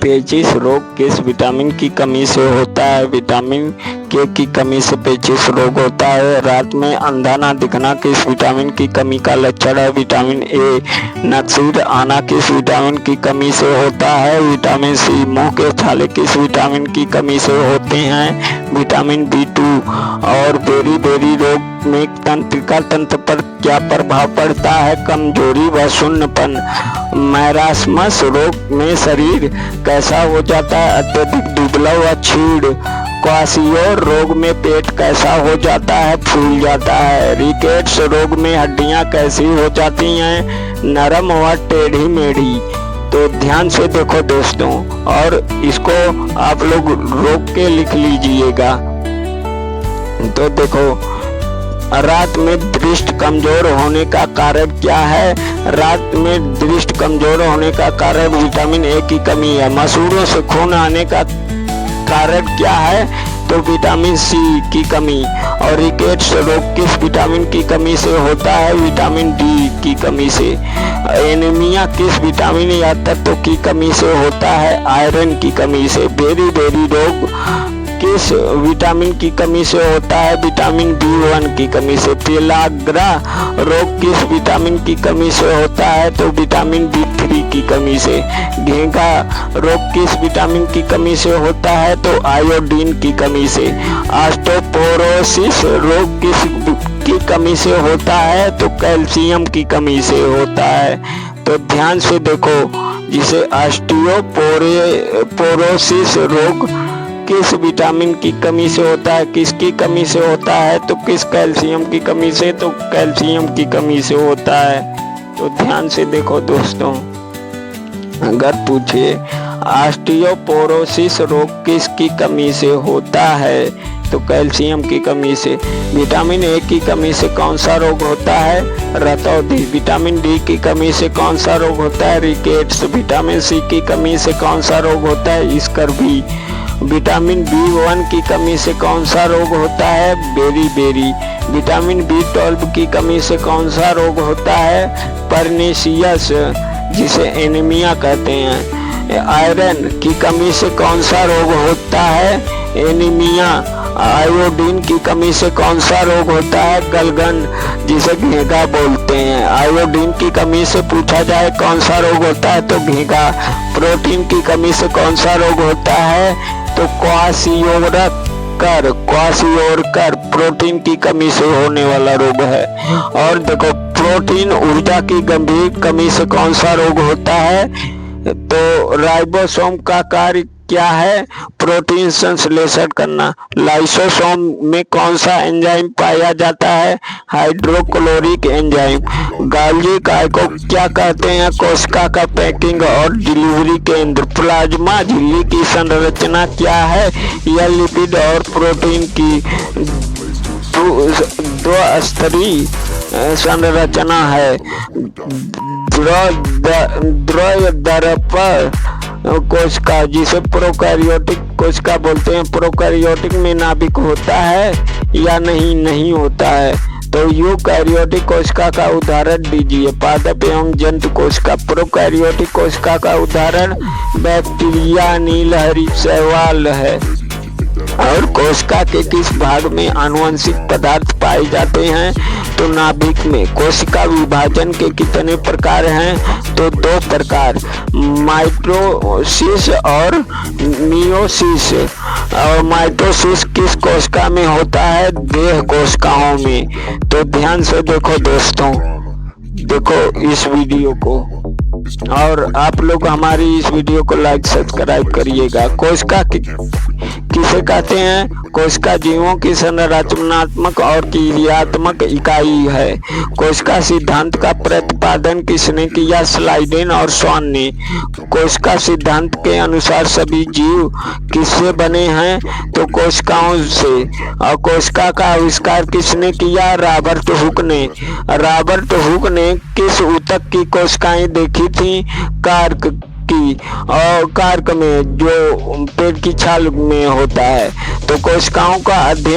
पेचिश रोग किस विटामिन की कमी से होता है? विटामिन के की कमी से पेचिश रोग होता है। रात में अंधा ना दिखना किस विटामिन की कमी का लक्षण है? Vitamin A. नक्सीर आना किस विटामिन की कमी से होता है? Vitamin C. मुंह के छाले किस विटामिन की कमी से होते हैं? Vitamin B2। और बेरी रोग में तंत्रिका तंत्र पर क्या प्रभाव पड़ता है? कमजोरी व शून्यपन। मैरास्मस रोग में शरीर कैसा हो जाता है? अत्यधिक दुबला व क्षीण। क्वाशियोर रोग में पेट कैसा हो जाता है? फूल जाता है। रिकेट्स रोग में हड्डियां कैसी हो जाती हैं? नरम व टेढ़ी मेढ़ी। तो ध्यान से देखो दोस्तों, और इसको आप लोग रोक के लिख लीजिएगा। तो देखो, रात में दृष्टि कमजोर होने का कारण क्या है? रात में दृष्टि कमजोर होने का कारण विटामिन ए की कमी है। मसूड़ों से खून आने का कारण क्या है? तो विटामिन सी की कमी। और रिकेट्स रोग किस विटामिन की कमी से होता है? विटामिन डी की कमी से। एनीमिया किस विटामिन या तत्व की कमी से होता है? आयरन की कमी से। बेरी रोग किस विटामिन की कमी से होता है? विटामिन B1 की कमी से। पेलाग्रा रोग किस विटामिन की कमी से होता है? तो विटामिन B3 की कमी से। घेंघा रोग किस विटामिन की कमी से होता है? तो आयोडीन की कमी से। ऑस्टियोपोरोसिस रोग किस की कमी से होता है? तो कैल्शियम की कमी से होता है। तो ध्यान से देखो, जिसे ऑस्टियोपोरोसिस रोग किस विटामिन की कमी से होता है? किसकी कमी से होता है? तो किस कैल्शियम की कमी से? तो कैल्शियम की कमी से होता है। तो ध्यान से देखो दोस्तों, अगर पूछे ऑस्टियोपोरोसिस रोग किसकी कमी से होता है? तो कैल्शियम की कमी से। विटामिन ए की कमी से कौन सा रोग होता है? रतौंधी। विटामिन डी की कमी से कौन सा रोग होता है? रिकेट्स। विटामिन सी की कमी से कौन सा रोग होता है? स्कर्वी। विटामिन B1 की कमी से कौन सा रोग होता है? बेरी। विटामिन B12 की कमी से कौन सा रोग होता है? परनीसियस, जिसे एनीमिया कहते हैं। आयरन की कमी से कौन सा रोग होता है? एनीमिया। आयोडीन की कमी से कौन सा रोग होता है? गलगन, जिसे घेंघा बोलते हैं। आयोडीन की कमी से पूछा जाए कौन सा रोग होता है? तो घेंघा। प्रोटीन की कमी से कौन सा रोग होता है? तो क्वाशियोरकर प्रोटीन की कमी से होने वाला रोग है। और देखो, प्रोटीन ऊर्जा की गंभीर कमी से कौन सा रोग होता है? तो राइबोसोम का कार्य क्या है? प्रोटीन संश्लेषण करना। लाइसोसोम में कौन सा एंजाइम पाया जाता है? Hydrochloric enzyme. गाल्गी काय को क्या कहते हैं? कोशिका का पैकिंग और डिलीवरी केंद्र। प्लाज्मा झिल्ली की संरचना क्या है? यह लिपिड और प्रोटीन की द्विस्तरीय संरचना है। द्वैदर्भ कोशिका, जिसे प्रोकैरियोटिक कोशिका बोलते हैं। प्रोकैरियोटिक में नाभिक होता है या नहीं होता है? तो यूकैरियोटिक कोशिका का उदाहरण दीजिए। पादप एवं जंतु कोशिका। प्रोकैरियोटिक कोशिका का उदाहरण बैक्टीरिया, नीलहरी शैवाल है। और कोशिका के किस भाग में आनुवंशिक पदार्थ पाए जाते हैं? तो नाभिक में। कोशिका विभाजन के कितने प्रकार हैं? तो 2 प्रकार, माइटोसिस और मियोसिस। और माइटोसिस किस कोशिका में होता है? देह कोशिकाओं में। तो ध्यान से देखो दोस्तों, देखो इस वीडियो को, और आप लोग हमारी इस वीडियो को लाइक सब्सक्राइब करिएगा। कोशिका किसे कहते हैं? कोशिका जीवों की संरचनात्मक और क्रियात्मक इकाई है। कोशिका सिद्धांत का प्रतिपादन किसने किया? स्लाइडेन और स्वान ने। कोशिका सिद्धांत के अनुसार सभी जीव किससे बने हैं? तो कोशिकाओं से। और कोशिका का आविष्कार किसने किया? रॉबर्ट हुक ने। रॉबर्ट हुक ने किस ऊतक की कोशिकाएं देखी थी? कार्क की। और कार्क में, जो पेट की छाल में होता है। तो कोशिकाओं का अध्ययन